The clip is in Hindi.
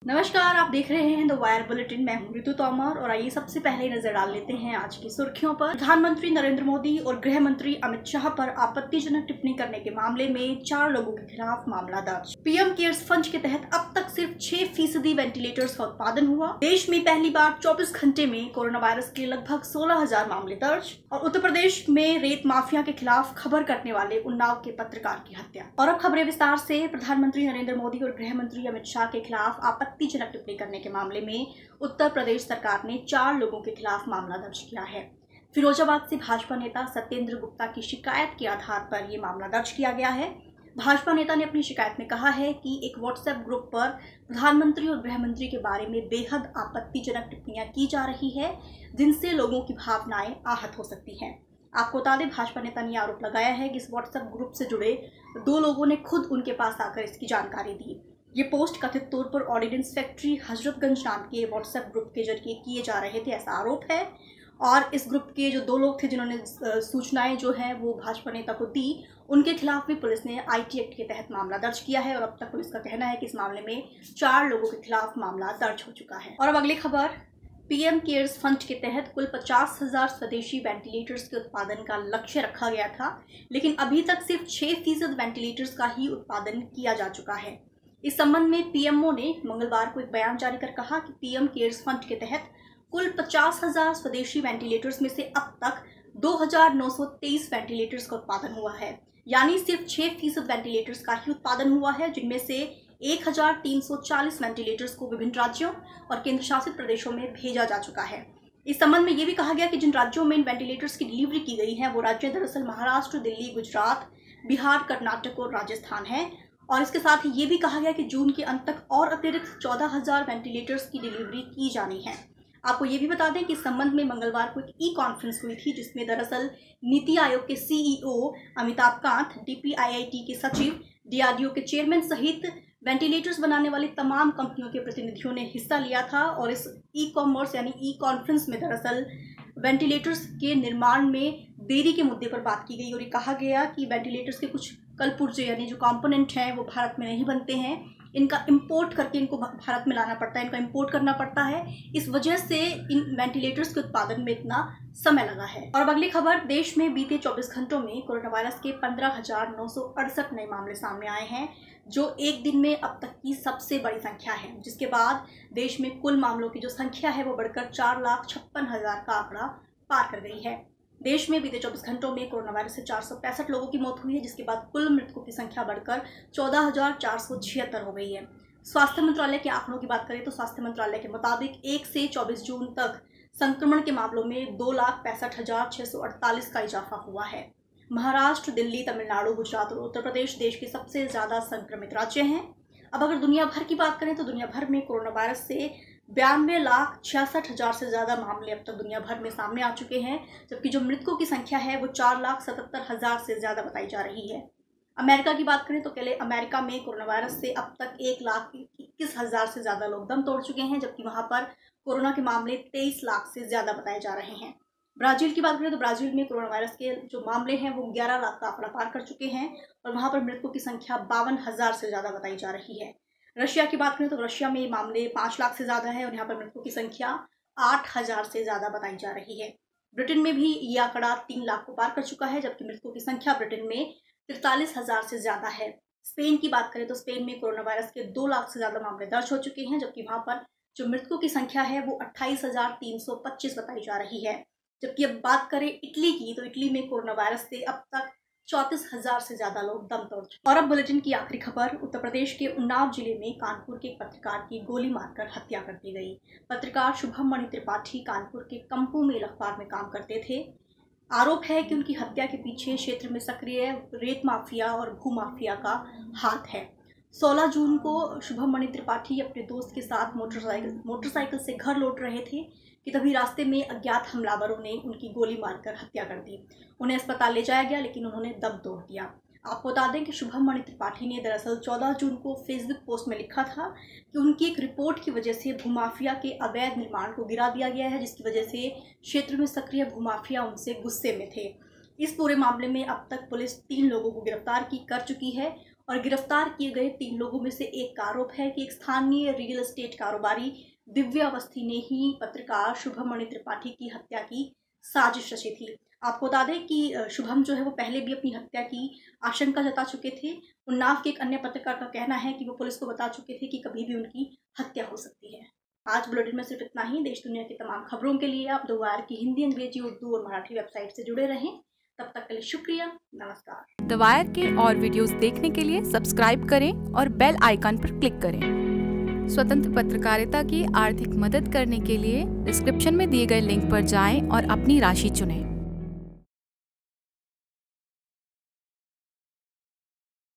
नमस्कार, आप देख रहे हैं द वायर बुलेटिन। मैं हूं ऋतु तोमर और आइए सबसे पहले नजर डाल लेते हैं आज की सुर्खियों पर। प्रधानमंत्री नरेंद्र मोदी और गृह मंत्री अमित शाह पर आपत्तिजनक टिप्पणी करने के मामले में 4 लोगों के खिलाफ मामला दर्ज। पीएम केयर्स फंड के तहत अब तक सिर्फ 6% वेंटिलेटर्स का उत्पादन हुआ। देश में पहली बार 24 घंटे में कोरोना वायरस के लगभग 16,000 मामले दर्ज। और उत्तर प्रदेश में रेत माफिया के खिलाफ खबर करने वाले उन्नाव के पत्रकार की हत्या। और अब खबरें विस्तार से। प्रधानमंत्री नरेंद्र मोदी और गृह मंत्री अमित शाह के खिलाफ आपत्तिजनक टिप्पणी करने के मामले में उत्तर प्रदेश सरकार ने 4 लोगों के खिलाफ मामला दर्ज किया है। फिरोजाबाद से भाजपा नेता सत्येंद्र गुप्ता की शिकायत के आधार पर यह मामला दर्ज किया गया है। भाजपा नेता ने अपनी शिकायत में कहा है कि एक व्हाट्सएप ग्रुप पर प्रधानमंत्री और गृह मंत्री के बारे में बेहद आपत्तिजनक टिप्पणियां की जा रही है, जिनसे लोगों की भावनाएं आहत हो सकती हैं। आपको बता दें, भाजपा नेता ने आरोप लगाया है कि इस व्हाट्सएप ग्रुप से जुड़े 2 लोगों ने खुद उनके पास आकर इसकी जानकारी दी। ये पोस्ट कथित तौर पर ऑर्डिनेंस फैक्ट्री हजरतगंज नाम के व्हाट्सएप ग्रुप के जरिए किए जा रहे थे, ऐसा आरोप है। और इस ग्रुप के जो 2 लोग थे जिन्होंने सूचनाएं जो है वो भाजपा नेता को दी, उनके खिलाफ भी पुलिस ने आईटी एक्ट के तहत मामला दर्ज किया है। और अब तक पुलिस का कहना है कि इस मामले में 4 लोगों के खिलाफ मामला दर्ज हो चुका है। और अब अगली खबर। पीएम केयर्स फंड के तहत कुल 50,000 स्वदेशी वेंटिलेटर्स के उत्पादन का लक्ष्य रखा गया था, लेकिन अभी तक सिर्फ 6% वेंटिलेटर्स का ही उत्पादन किया जा चुका है। इस संबंध में पीएमओ ने मंगलवार को एक बयान जारी कर कहा कि पीएम केयर्स फंड के तहत कुल 50,000 स्वदेशी वेंटिलेटर्स में से अब तक 2,923 वेंटिलेटर्स का उत्पादन हुआ है, यानी सिर्फ 6% वेंटिलेटर्स का ही उत्पादन हुआ है, जिनमें से 1,340 वेंटिलेटर्स को विभिन्न राज्यों और केंद्र शासित प्रदेशों में भेजा जा चुका है। इस संबंध में यह भी कहा गया कि जिन राज्यों में इन वेंटिलेटर्स की डिलीवरी की गई है वो राज्य दरअसल महाराष्ट्र, दिल्ली, गुजरात, बिहार, कर्नाटक और राजस्थान है। और इसके साथ ही ये भी कहा गया कि जून के अंत तक और अतिरिक्त 14,000 वेंटिलेटर्स की डिलीवरी की जानी है। आपको ये भी बता दें कि इस संबंध में मंगलवार को एक ई-कॉन्फ्रेंस हुई थी, जिसमें दरअसल नीति आयोग के सीईओ अमिताभ कांत, डीपीआईआईटी के सचिव, डीआरडीओ के चेयरमैन सहित वेंटिलेटर्स बनाने वाली तमाम कंपनियों के प्रतिनिधियों ने हिस्सा लिया था। और इस ई-कॉमर्स यानी ई-कॉन्फ्रेंस में दरअसल वेंटिलेटर्स के निर्माण में देरी के मुद्दे पर बात की गई और ये कहा गया कि वेंटिलेटर्स के कुछ कलपुर्जे यानी जो कंपोनेंट हैं वो भारत में नहीं बनते हैं, इनका इंपोर्ट करके इनको भारत में लाना पड़ता है, इनका इंपोर्ट करना पड़ता है। इस वजह से इन वेंटिलेटर्स के उत्पादन में इतना समय लगा है। और अब अगली खबर। देश में बीते 24 घंटों में कोरोना वायरस के 15,968 नए मामले सामने आए हैं, जो एक दिन में अब तक की सबसे बड़ी संख्या है, जिसके बाद देश में कुल मामलों की जो संख्या है वो बढ़कर 4,56,000 का आंकड़ा पार कर गई है। देश में बीते 24 घंटों में कोरोना वायरस से 465 लोगों की मौत हुई है, जिसके बाद कुल मृतकों की संख्या बढ़कर 14,476 हो गई है। स्वास्थ्य मंत्रालय के आंकड़ों की बात करें तो स्वास्थ्य मंत्रालय के मुताबिक 1 से 24 जून तक संक्रमण के मामलों में 2,65,648 का इजाफा हुआ है। महाराष्ट्र, दिल्ली, तमिलनाडु, गुजरात और उत्तर प्रदेश देश के सबसे ज्यादा संक्रमित राज्य हैं। अब अगर दुनिया भर की बात करें तो दुनिया भर में कोरोना वायरस से 92,66,000 से ज्यादा मामले अब तक दुनिया भर में सामने आ चुके हैं, जबकि जो मृतकों की संख्या है वो 4,77,000 से ज्यादा बताई जा रही है। अमेरिका की बात करें तो पहले अमेरिका में कोरोना वायरस से अब तक 1,21,000 से ज्यादा लोग दम तोड़ चुके हैं, जबकि वहां पर कोरोना के मामले 23 लाख से ज्यादा बताए जा रहे हैं। ब्राजील की बात करें तो ब्राजील में कोरोना वायरस के जो मामले हैं वो 11 लाख का आंकड़ा पार कर चुके हैं और वहां पर मृतकों की संख्या 52,000 से ज्यादा बताई जा रही है। रशिया की बात करें तो रशिया में मामले 5 लाख से ज्यादा है और यहाँ पर मृतकों की संख्या 8,000 से ज्यादा बताई जा रही है। ब्रिटेन में भी यह आंकड़ा 3 लाख को पार कर चुका है, जबकि मृतकों की संख्या ब्रिटेन में 43,000 से ज्यादा है। स्पेन की बात करें तो स्पेन में कोरोना वायरस के 2 लाख से ज्यादा मामले दर्ज हो चुके हैं, जबकि वहां पर जो मृतकों की संख्या है वो 28,325 बताई जा रही है। जबकि अब बात करें इटली की तो इटली में कोरोना वायरस से अब तक 34,000 से ज्यादा लोग दम तोड़ चुके। और अब बुलेटिन की आखिरी खबर। उत्तर प्रदेश के उन्नाव जिले में कानपुर के एक पत्रकार की गोली मारकर हत्या कर दी गई। पत्रकार शुभम मणि त्रिपाठी कानपुर के कंपू मेल अखबार में काम करते थे। आरोप है कि उनकी हत्या के पीछे क्षेत्र में सक्रिय रेत माफिया और भू माफिया का हाथ है। 16 जून को शुभम मणि त्रिपाठी अपने दोस्त के साथ मोटरसाइकिल से घर लौट रहे थे कि तभी रास्ते में अज्ञात हमलावरों ने उनकी गोली मारकर हत्या कर दी। उन्हें अस्पताल ले जाया गया, लेकिन उन्होंने दम तोड़ दिया। आपको बता दें कि शुभम मणि त्रिपाठी ने दरअसल 14 जून को फेसबुक पोस्ट में लिखा था कि उनकी एक रिपोर्ट की वजह से भूमाफिया के अवैध निर्माण को गिरा दिया गया है, जिसकी वजह से क्षेत्र में सक्रिय भूमाफिया उनसे गुस्से में थे। इस पूरे मामले में अब तक पुलिस 3 लोगों को गिरफ्तार कर चुकी है और गिरफ्तार किए गए 3 लोगों में से एक का आरोप है कि एक स्थानीय रियल एस्टेट कारोबारी दिव्या अवस्थी ने ही पत्रकार शुभम त्रिपाठी की हत्या की साजिश रची थी। आपको बता दें कि शुभम जो है वो पहले भी अपनी हत्या की आशंका जता चुके थे। उन्नाव के एक अन्य पत्रकार का कहना है कि वो पुलिस को बता चुके थे कि कभी भी उनकी हत्या हो सकती है। आज बुलेटिन में सिर्फ इतना ही। देश दुनिया की तमाम खबरों के लिए आप द वायर की हिंदी, अंग्रेजी, उर्दू और मराठी वेबसाइट से जुड़े रहें। तब तक के लिए शुक्रिया, नमस्कार। द वायर के और वीडियोस देखने के लिए सब्सक्राइब करें और बेल आइकन पर क्लिक करें। स्वतंत्र पत्रकारिता की आर्थिक मदद करने के लिए डिस्क्रिप्शन में दिए गए लिंक पर जाएं और अपनी राशि चुनें।